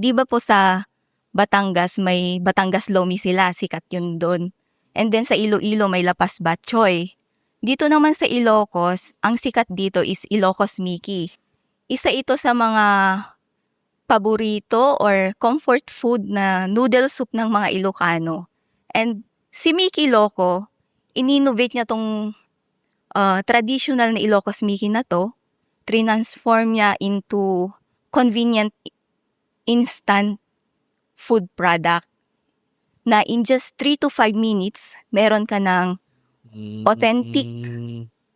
'di ba po sa Batangas may Batangas Lomi sila, sikat yun dun. And then sa Iloilo may Lapas Batchoy. Dito naman sa Ilocos, ang sikat dito is Ilocos Mickey. Isa ito sa mga paborito or comfort food na noodle soup ng mga Ilocano. And si Mickey Loco, ininnovate niya tong traditional na Ilocos Mickey na to, transform niya into convenient instant food product na in just 3 to 5 minutes, meron ka ng authentic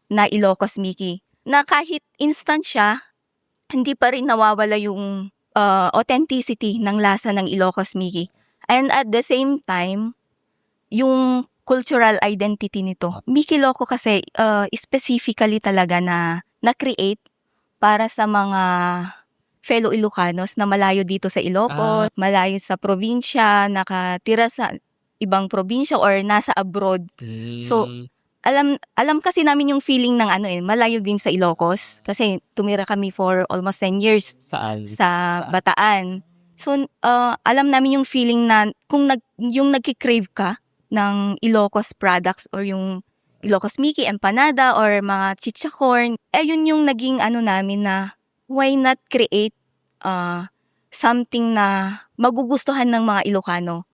na Ilocos Mickey. Na kahit instant siya, hindi pa rin nawawala yung authenticity ng lasa ng Ilocos Mickey. And at the same time, yung cultural identity nito. Mickey Loco kasi specifically talaga na create para sa mga fellow Ilocanos na malayo dito sa Ilocos, malayo sa probinsya, nakatira sa ibang probinsya or nasa abroad. So, alam kasi namin yung feeling ng malayo din sa Ilocos kasi tumira kami for almost 10 years Saan? sa Bataan. So, alam namin yung feeling na kung yung nagki-crave ka ng Ilocos products or yung Ilocos Mickey, empanada or mga chichacorn, yun yung naging namin na why not create something na magugustuhan ng mga Ilocano.